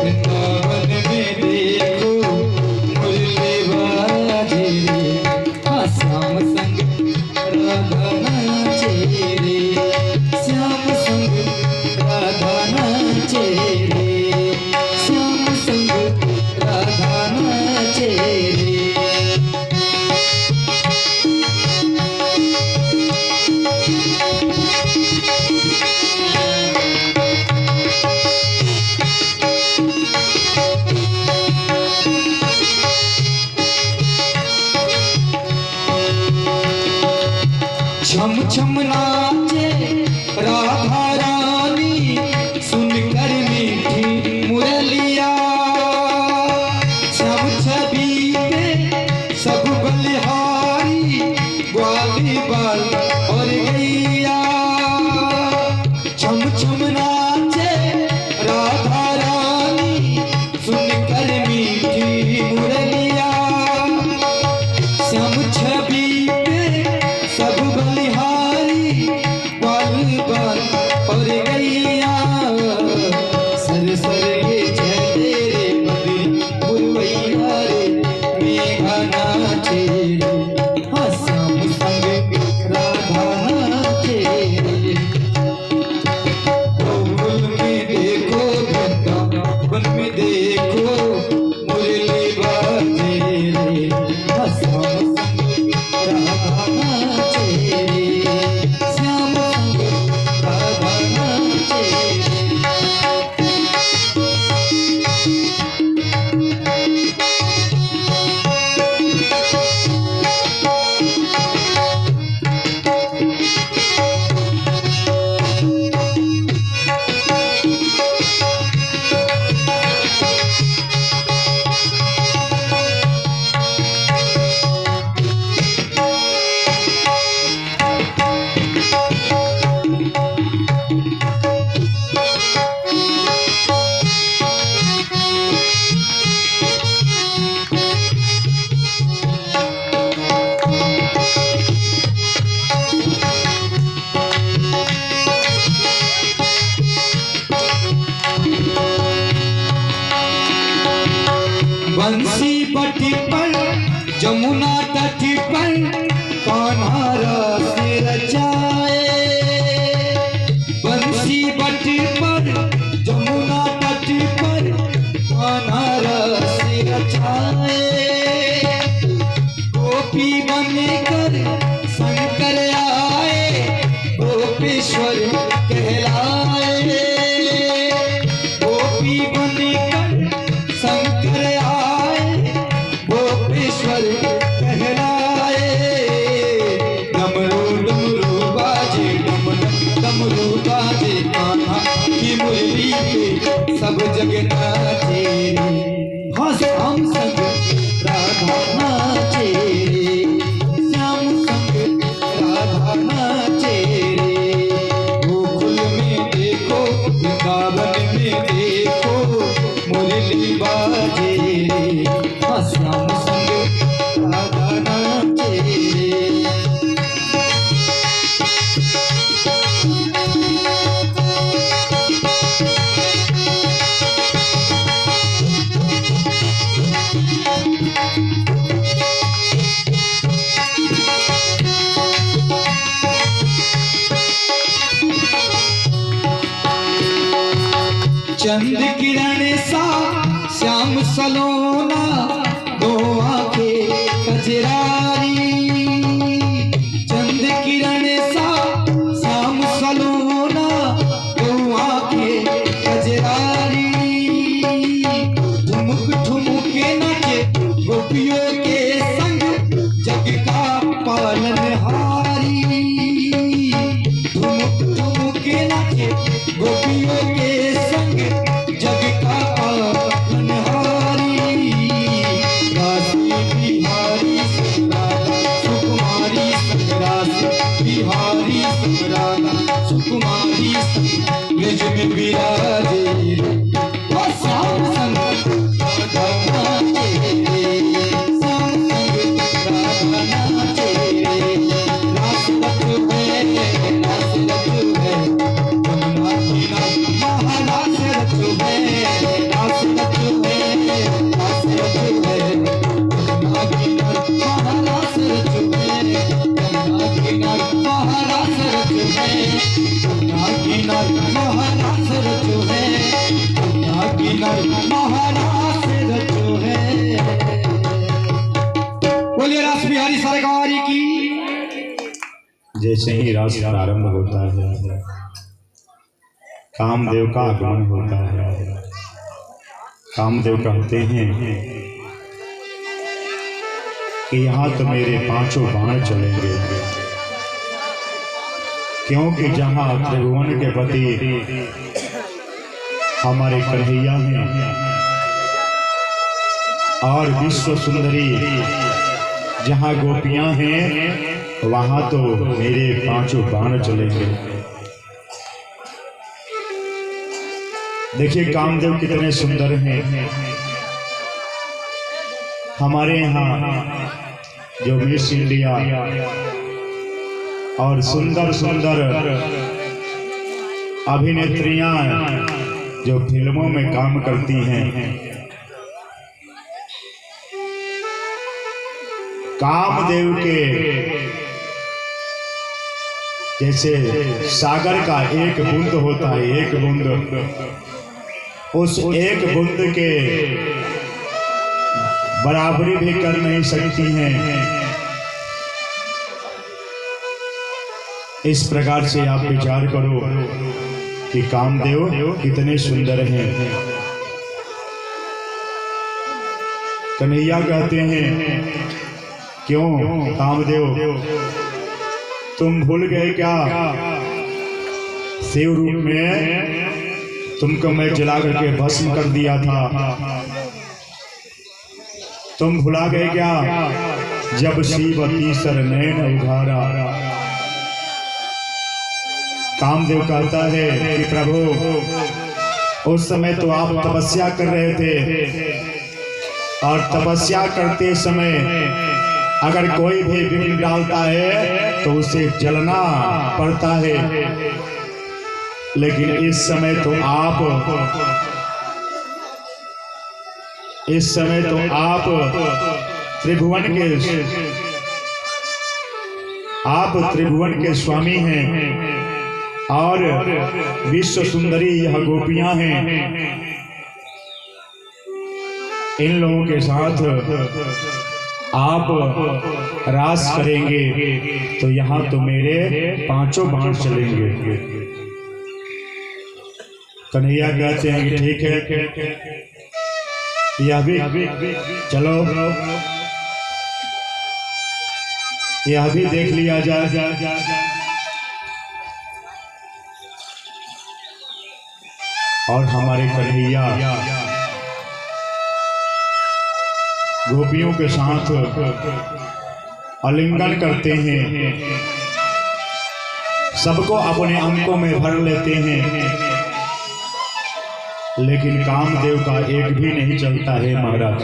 वृंदावन में देखो मुरली बाजे रे, हाँ श्याम संग राधा नाचे रे, श्याम संग राधा नाचे रे, श्याम संग राधा नाचे रे। छम छम नाचे राधा रानी, सुनकर मीठी मुरलिया, श्याम छवि पे सब बलिहारी, ग्वाली बाल और गैया। छम छम नाचे राधा रानी, सुनकर मीठी मुरलिया, श्याम छवि पे सब बलिहारी, ग्वाल बाल और गैया। सर सर ये चले रे बदरी बुलवैया रे, मेघा नाचे रे, हाँ श्याम संग राधा नाचे रे। गोकुल में देखो वृंदावन में देखो मुरली बाजे रे, हाँ श्याम संग राधा नाचे रे, श्याम संग राधा नाचे रे। बंसी बटी पर जमुना तट पर कान्हा रस रचाए, बंसी बटी पर जमुना तट पर कान्हा रस रचाए। गोपी बनकर शंकर आए, गोपेश्वर कहलाए, गोपी बनकर शंकर आए, गोपेश्वर कहलाए। डमरू डमरू बाजे डम डमरू बाजे, कान्हा की मुरली पे सब जग नाचे रे, हाँ श्याम संग राधा नाचे रे, श्याम संग राधा नाचे रे। गोकुल में देखो वृंदावन में देखो मुरली बाजे रे, हाँ श्याम संग राधा नाचे रे। चंद किरण सा श्याम सलोना, दो आंखें कजरारी, चंद किरण सा श्याम सलोना, दो आंखें कजरारी। ठुमुक ठुमुक नाचे गोपियों के संग, जग का पालनहारी। ठुमुक ठुमुक नाचे गोपियों के संग, जग का पालनहारी। किन्नर महाराज रचो है। बोलिए रास बिहारी सरकार की। जैसे ही रास प्रारंभ होता है, कामदेव का आगमन होता है। कामदेव कहते हैं कि यहाँ तो मेरे पांचों बाण चलेंगे, क्योंकि जहाँ त्रिभुवन के पति हमारे कन्हैया हैं और विश्व सुंदरी जहाँ गोपियां हैं, वहां तो मेरे पांचों बाण चलेंगे। देखिए कामदेव कितने सुंदर हैं। हमारे यहाँ जो मिस इंडिया और सुंदर सुंदर अभिनेत्रियां जो फिल्मों में काम करती हैं, कामदेव के जैसे सागर का एक बूंद होता है, एक बूंद, उस एक बूंद के बराबरी भी कर नहीं सकती हैं। इस प्रकार से आप विचार करो कि कामदेव कितने सुंदर हैं। कन्हैया कहते हैं, क्यों कामदेव तुम भूल गए क्या, शिव रूप में तुमको मैं जला करके भस्म कर दिया था। तुम भुला गए क्या, जब शिव तीसर नैन उघारा। कामदेव कहता है कि प्रभु उस समय तो आप तपस्या कर रहे थे, और तपस्या करते समय अगर कोई भी विघ्न डालता है तो उसे जलना पड़ता है, लेकिन इस समय तो आप त्रिभुवन के स्वामी हैं और विश्व सुंदरी यह गोपियां हैं। इन लोगों के साथ आप रास करेंगे तो यहाँ तो मेरे पांचों बाण चलेंगे। कन्हैया कहते हैं कि ठीक है, यह भी चलो, यह भी देख लिया जाए। और हमारे कन्हैया गोपियों के साथ आलिंगन करते हैं, सबको अपने अंकों में भर लेते हैं, लेकिन कामदेव का एक भी नहीं चलता है महाराज।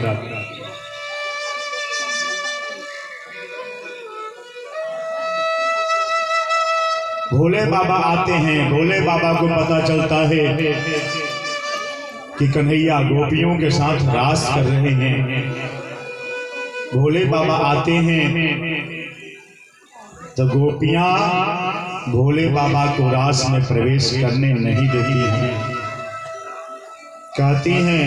भोले बाबा आते हैं, भोले बाबा को पता चलता है कि कन्हैया गोपियों के साथ रास कर रहे हैं। भोले बाबा आते हैं तो गोपियां भोले बाबा को रास में प्रवेश करने नहीं देती हैं। कहती हैं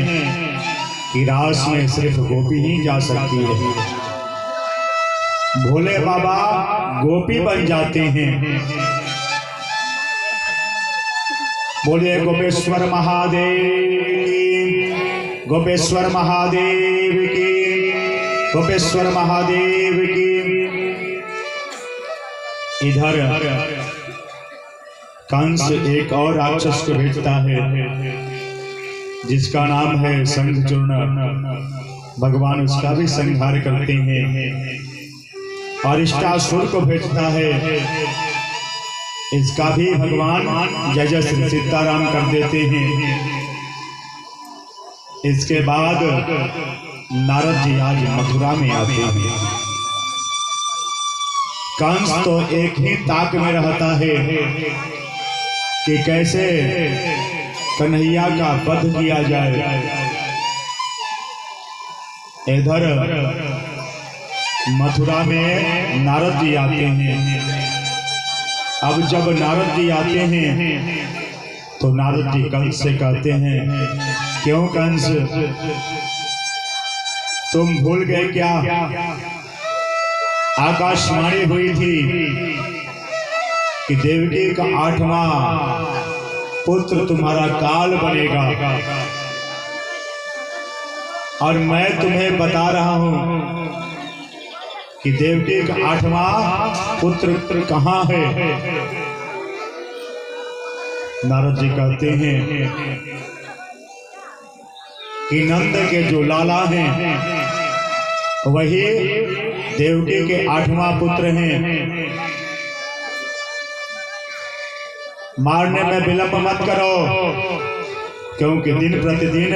कि रास में सिर्फ गोपी ही जा सकती है। भोले बाबा गोपी बन जाते हैं। बोलिए गोपेश्वर महादेव, गोपेश्वर महादेव की, गोपेश्वर महादेव की। इधर कंस एक और राक्षस को भेजता है जिसका नाम है शंखचूर्ण। भगवान उसका भी संहार करते हैं और इष्टासुर को भेजता है, इसका भी भगवान जय जय श्री सीताराम कर देते हैं। इसके बाद नारद जी आज मथुरा में आते हैं। कंस तो एक ही ताक में रहता है कि कैसे कन्हैया का वध किया जाए। इधर मथुरा में नारद जी आते हैं। अब जब नारद जी आते हैं तो नारद जी कंस से कहते हैं क्यों कंस, तुम भूल गए क्या? आकाशवाणी हुई थी कि देवकी का 8वां पुत्र तुम्हारा काल बनेगा, और मैं तुम्हें बता रहा हूं कि देवकी का 8वां पुत्र कहां है। नारद जी कहते हैं कि नंद के जो लाला हैं वही देवकी के 8वां पुत्र हैं। मारने में विलंब मत करो, क्योंकि दिन प्रतिदिन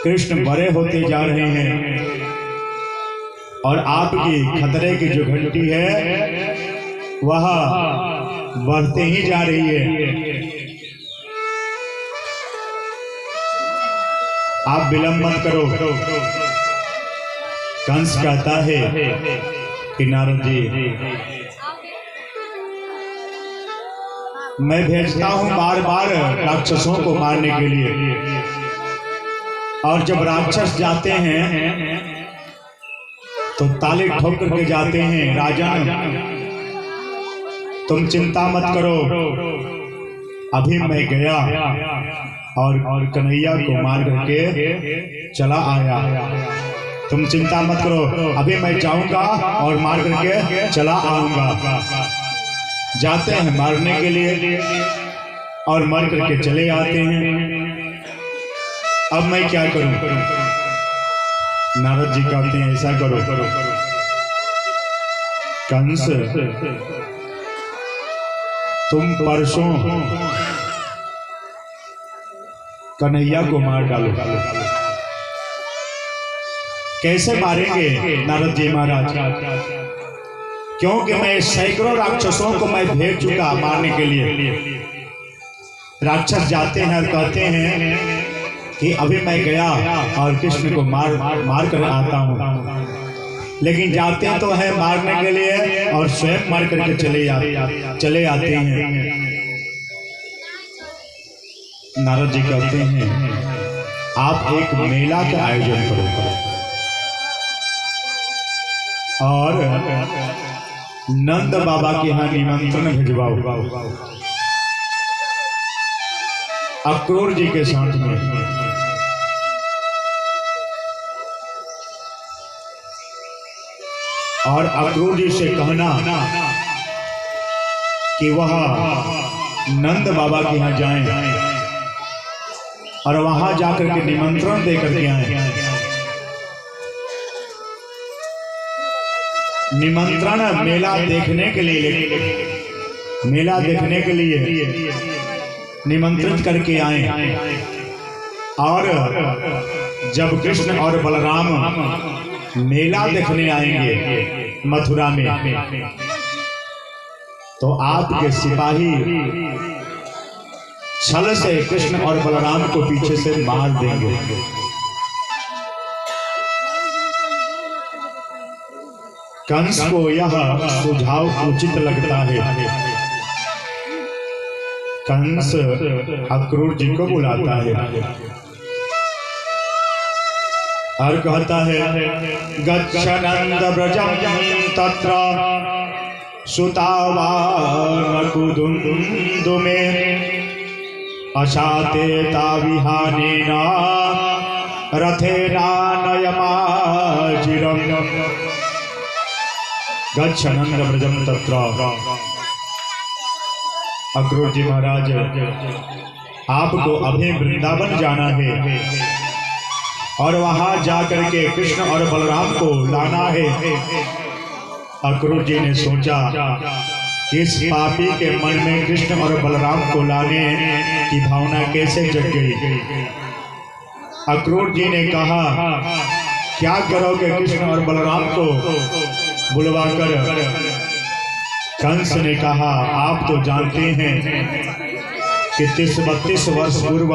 कृष्ण बड़े होते जा रहे हैं और आपकी खतरे की जो घंटी है वह बढ़ते ही जा रही है। आप विलंब मत करो। कंस कहता है कि नारद जी, मैं भेजता हूं बार बार राक्षसों को मारने के लिए, और जब राक्षस जाते हैं तो ताले ठोक करके जाते हैं। राजन, तुम चिंता मत करो, अभी मैं गया और कन्हैया को मार करके चला आया। तुम चिंता मत करो, अभी मैं जाऊंगा और मार करके चला आऊंगा। जाते हैं मारने के लिए और मार करके चले आते हैं। अब मैं क्या करूं? नारद जी कहते हैं ऐसा करो कंस, तुम परसों कन्हैया को मार डालो। कैसे मारेंगे नारद जी महाराज? क्योंकि मैं सैकड़ों राक्षसों को मैं भेज चुका मारने के लिए। राक्षस जाते हैं और कहते हैं कि अभी मैं गया और कृष्ण को मार कर आता हूँ, लेकिन जाते तो है मारने के लिए और स्वयं मार करके चले आते हैं। नारद जी कहते हैं आप एक मेला का आयोजन करो और नंद बाबा के यहाँ निमंत्रण भिजवाओ, अक्रूर जी के साथ में। और अक्रूर जी से कहना कि वह नंद बाबा के यहाँ जाएं और वहां जाकर के निमंत्रण देकर के आए। निमंत्रण मेला देखने के लिए निमंत्रित करके आए। और जब कृष्ण और बलराम मेला देखने आएंगे मथुरा में, तो आपके सिपाही छल से कृष्ण और बलराम को पीछे से मार देंगे। कंस को यह सुझाव उचित लगता है। कंस अक्रूर जी को बुलाता है और कहता है गच्छ नंद व्रजं तत्र सुतावान कुदुन्दुमे अशाते ताविहानेन रथेना नयमाचिरम्। गच्छ नंद व्रजं तत्र। अक्रूर जी महाराज, आपको अभी वृंदावन जाना है और वहां जाकर के कृष्ण और बलराम को लाना है। अक्रूर जी ने सोचा कि इस पापी के मन में कृष्ण और बलराम को लाने की भावना कैसे जग गई। अक्रूर जी ने कहा क्या करोगे कृष्ण और बलराम को बुलवाकर? कंस ने कहा आप तो जानते हैं कि 30-32 वर्ष पूर्व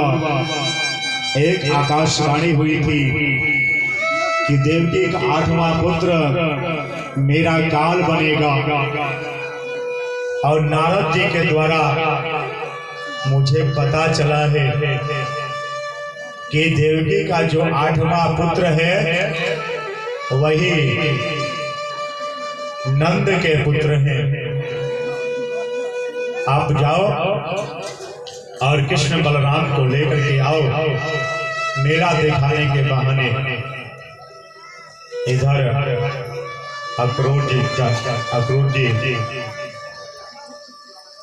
एक आकाशवाणी हुई थी कि देवकी का 8वां पुत्र मेरा काल बनेगा, और नारद जी के द्वारा मुझे पता चला है कि देवकी का जो 8वां पुत्र है वही नंद के पुत्र हैं। आप जाओ और कृष्ण बलराम को लेकर के आओ मेला दिखाने के बहाने। इधर अक्रूर जी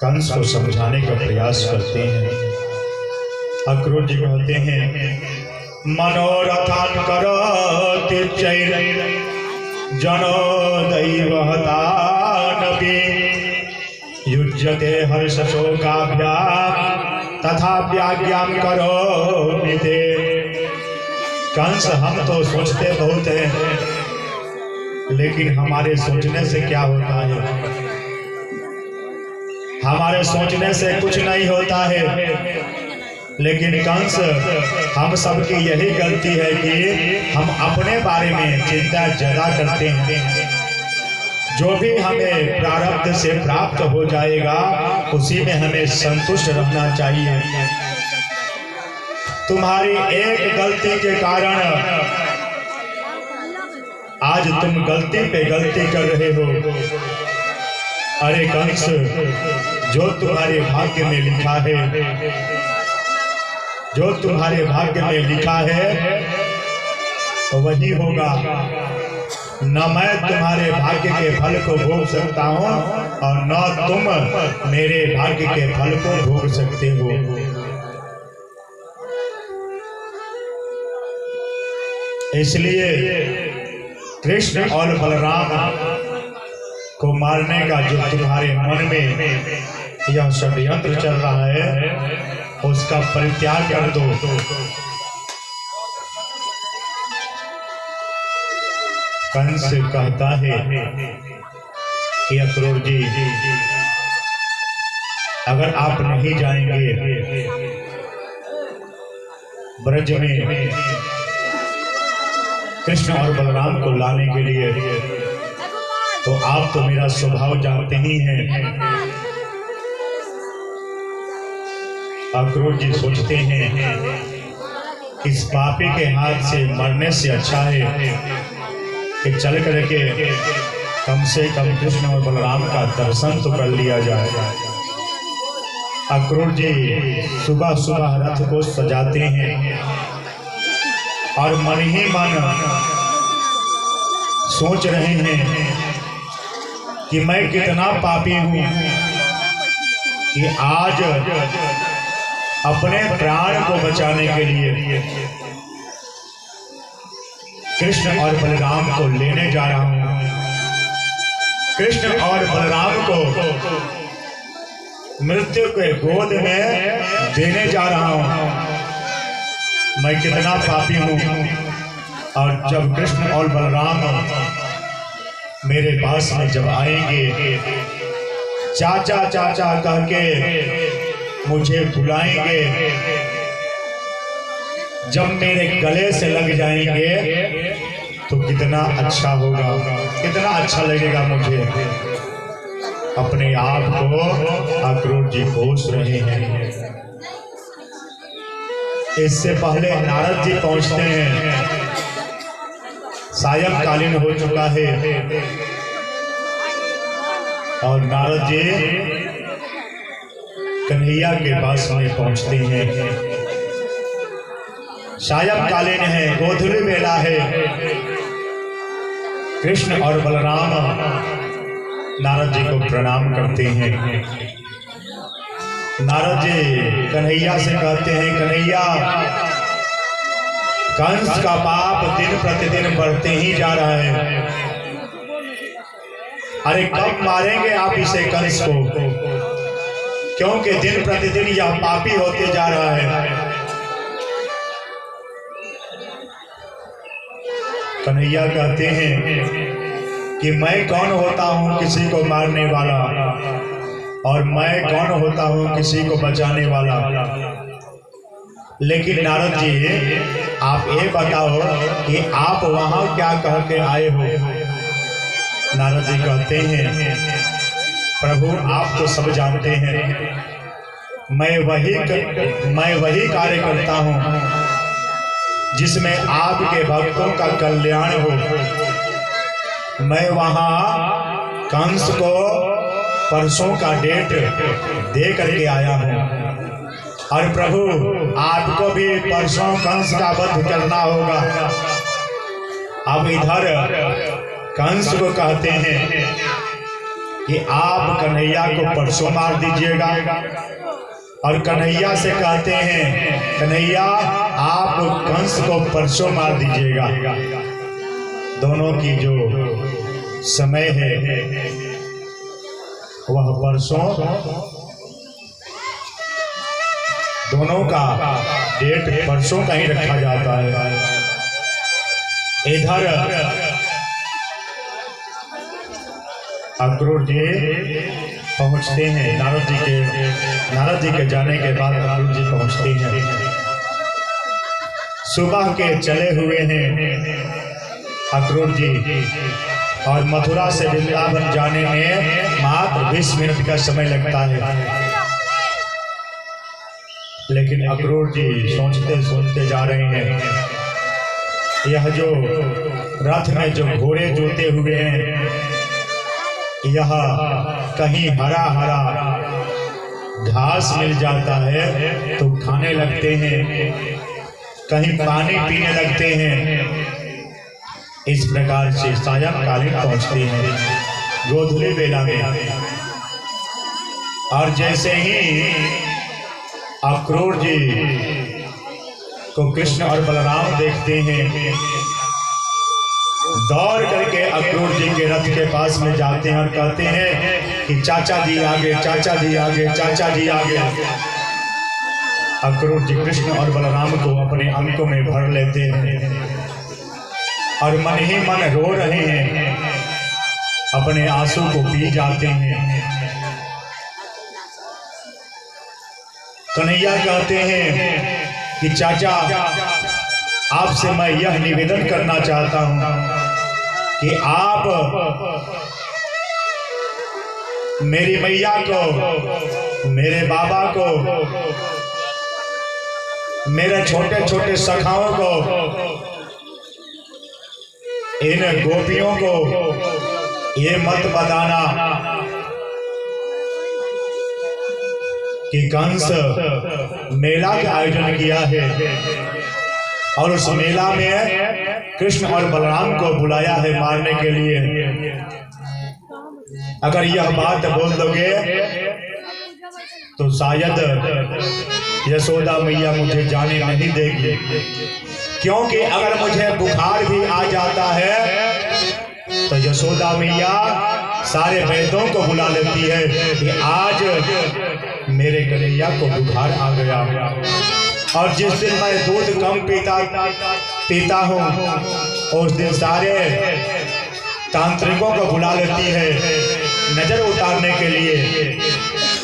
कंस को समझाने का प्रयास करते हैं। अक्रूर जी कहते हैं मनोरथान करो तिचैर जनो दैवहतानपि युज्यते हर्ष शोकाभ्याम तथा व्याज्ञां करो निते। कंस हम तो सोचते बहुत हैं लेकिन हमारे सोचने से क्या होता है? हमारे सोचने से कुछ नहीं होता है। लेकिन कंस हम सबकी यही गलती है कि हम अपने बारे में चिंता ज्यादा करते हैं। जो भी हमें प्रारब्ध से प्राप्त हो जाएगा उसी में हमें संतुष्ट रहना चाहिए। तुम्हारी एक गलती के कारण आज तुम गलती पे गलती कर रहे हो। अरे कंस, जो तुम्हारे भाग्य में लिखा है, जो तुम्हारे भाग्य में लिखा है वही होगा। न मैं तुम्हारे भाग्य के फल को भोग सकता हूँ और न तुम मेरे भाग्य के फल को भोग सकते हो। इसलिए कृष्ण और बलराम को मारने का जो तुम्हारे मन में यह षड्यंत्र चल रहा है उसका परित्याग कर दो। कंस कहता है कि अक्रूर जी, अगर आप नहीं जाएंगे ब्रज में कृष्ण और बलराम को लाने के लिए, तो आप तो मेरा स्वभाव जानते ही हैं। अक्रूर जी सोचते हैं इस पापी के हाथ से मरने से अच्छा है कि चल करके कम से कम कृष्ण और बलराम का दर्शन तो कर लिया जाए। अक्रूर जी सुबह सुबह रथ को सजाते हैं और मन ही मन सोच रहे हैं कि मैं कितना पापी हूं कि आज अपने प्राण को बचाने के लिए कृष्ण और बलराम को लेने जा रहा हूं। कृष्ण और बलराम को मृत्यु के गोद में देने जा रहा हूं। मैं कितना पापी हूं। और जब कृष्ण और बलराम मेरे पास में जब आएंगे, चाचा चाचा कह के मुझे बुलाएंगे, जब मेरे गले से लग जाएंगे तो कितना अच्छा होगा, कितना अच्छा लगेगा मुझे। अपने आप को अक्रूर जी कोस रहे हैं। इससे पहले नारद जी पहुंचते हैं। सायंकालीन हो चुका है और नारद जी कन्हैया के पास में पहुंचते हैं। सायंकालीन है, गोधूली बेला है। कृष्ण और बलराम नारद जी को प्रणाम करते हैं। नारद जी कन्हैया से कहते हैं, कन्हैया, कंस का पाप दिन प्रतिदिन बढ़ते ही जा रहा है। अरे कब मारेंगे आप इसे कंस को? क्योंकि दिन प्रतिदिन यह पापी होते जा रहा है। कन्हैया कहते हैं कि मैं कौन होता हूं किसी को मारने वाला, और मैं कौन होता हूं किसी को बचाने वाला। लेकिन नारद जी, आप ये बताओ कि आप वहां क्या कह के आए हो? नारद जी कहते हैं, प्रभु आप तो सब जानते हैं, मैं वही कार्य करता हूं जिसमें आपके भक्तों का कल्याण हो। मैं वहां कंस को परसों का डेट दे करके आया हूं और प्रभु आपको भी परसों कंस का वध करना होगा। अब इधर कंस को कहते हैं कि आप कन्हैया को परसों मार दीजिएगा और कन्हैया से कहते हैं कन्हैया आप कंस को परसों मार दीजिएगा। दोनों की जो समय है वह परसों, दोनों का डेट परसों का ही रखा जाता है। इधर अक्रूर जी पहुंचते हैं, नारद जी के जाने के बाद अक्रूर जी पहुंचते हैं। सुबह के चले हुए हैं अक्रूर जी और मथुरा से वृंदावन जाने में मात्र 20 मिनट का समय लगता है। लेकिन अक्रूर जी सोचते सोचते जा रहे हैं, यह जो रथ में जो घोड़े जोते हुए हैं, यह कहीं हरा हरा घास मिल जाता है तो खाने लगते हैं, कहीं पानी पीने लगते हैं। इस प्रकार से सायंकालीन पहुंचते हैं गोधूली बेला में। और जैसे ही अक्रूर जी को कृष्ण और बलराम देखते हैं, दौड़ करके अक्रूर जी के रथ के पास में जाते हैं और कहते हैं कि चाचा जी आगे, चाचा जी आगे, चाचा जी आगे। अक्रूर जी कृष्ण और बलराम को अपने अंकों में भर लेते हैं और मन ही मन रो रहे हैं, अपने आंसू को पी जाते हैं। कन्हैया कहते हैं कि चाचा आपसे मैं यह निवेदन करना चाहता हूं कि आप मेरी मैया को, मेरे बाबा को, मेरे छोटे छोटे सखाओं को, इन गोपियों को ये मत बताना कि कंस मेला का आयोजन किया है और उस मेला में कृष्ण और बलराम को बुलाया है मारने के लिए। अगर यह बात बोल दोगे तो शायद यशोदा मैया मुझे जाने नहीं देगी, क्योंकि अगर मुझे बुखार भी आ जाता है तो यशोदा मैया सारे वैद्यों को बुला लेती है कि आज मेरे कन्हैया को बुखार आ गया। और जिस दिन मैं दूध कम पीता हूँ उस दिन सारे तांत्रिकों को बुला लेती है नजर उतारने के लिए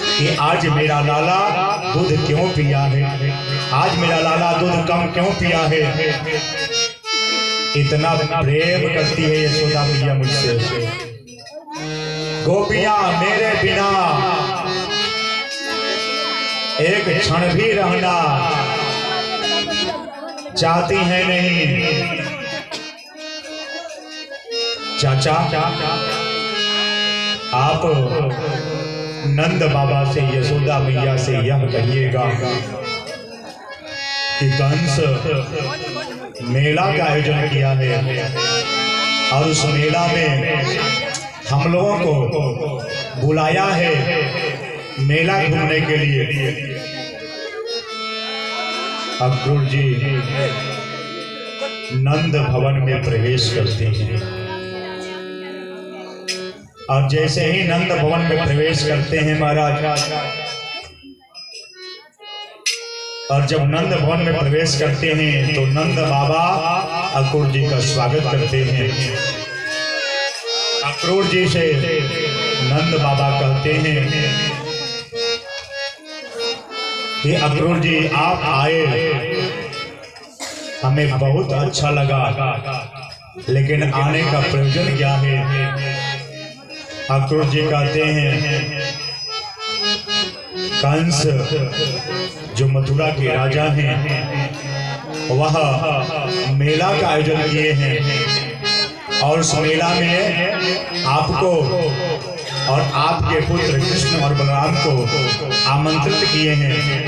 कि आज मेरा लाला दूध क्यों पिया है, आज मेरा लाला दूध कम क्यों पिया है। इतना प्रेम करती है यशोदा मैया मुझसे। गोपियां मेरे बिना एक क्षण भी रहना चाहती हैं नहीं। चाचा आप नंद बाबा से, यशोदा मैया से यह कहिएगा कि कंस मेला का आयोजन किया है और उस मेला में हम लोगों को बुलाया है मेला घूमने के लिए। अक्रूर जी नंद भवन में प्रवेश करते हैं और जैसे ही नंद भवन में प्रवेश करते हैं महाराज, और जब नंद भवन में प्रवेश करते हैं तो नंद बाबा अक्रूर जी का स्वागत करते हैं। अक्रूर जी से नंद बाबा कहते हैं कि अक्रूर जी आप आए, हमें बहुत अच्छा लगा, लेकिन आने का प्रयोजन क्या है। अक्रूर जी कहते हैं कंस जो मथुरा के राजा हैं, वह मेला का आयोजन किए हैं और उस मेला में आपको और आपके पुत्र कृष्ण और बलराम को आमंत्रित किए हैं।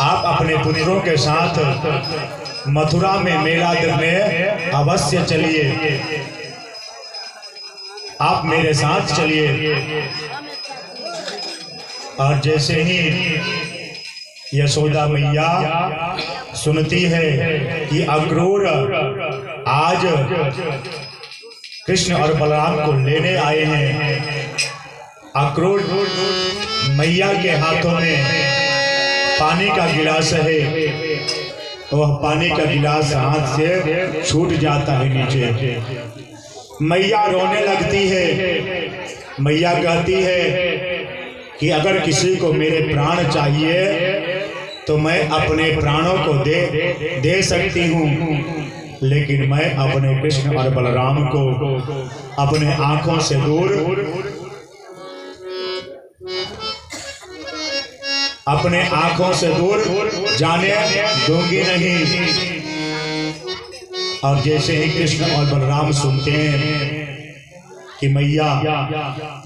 आप अपने पुत्रों के साथ मथुरा में मेला देखने अवश्य चलिए। आप मेरे साथ चलिए। और जैसे ही यशोदा मैया सुनती है कि अक्रूर आज कृष्ण और बलराम को लेने आए हैं, अक्रूर मैया के हाथों में पानी का गिलास है, वह पानी का गिलास हाथ से छूट जाता है नीचे। मैया रोने लगती है। मैया कहती है कि अगर किसी को मेरे प्राण चाहिए तो मैं अपने प्राणों को दे सकती हूँ, लेकिन मैं अपने कृष्ण और बलराम को अपने आंखों से दूर जाने दूंगी नहीं। और जैसे ही कृष्ण और बलराम सुनते हैं कि मैया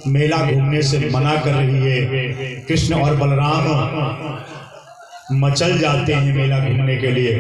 मेला घूमने से मना कर रही है, कृष्ण और बलराम मचल जाते हैं मेला घूमने के लिए।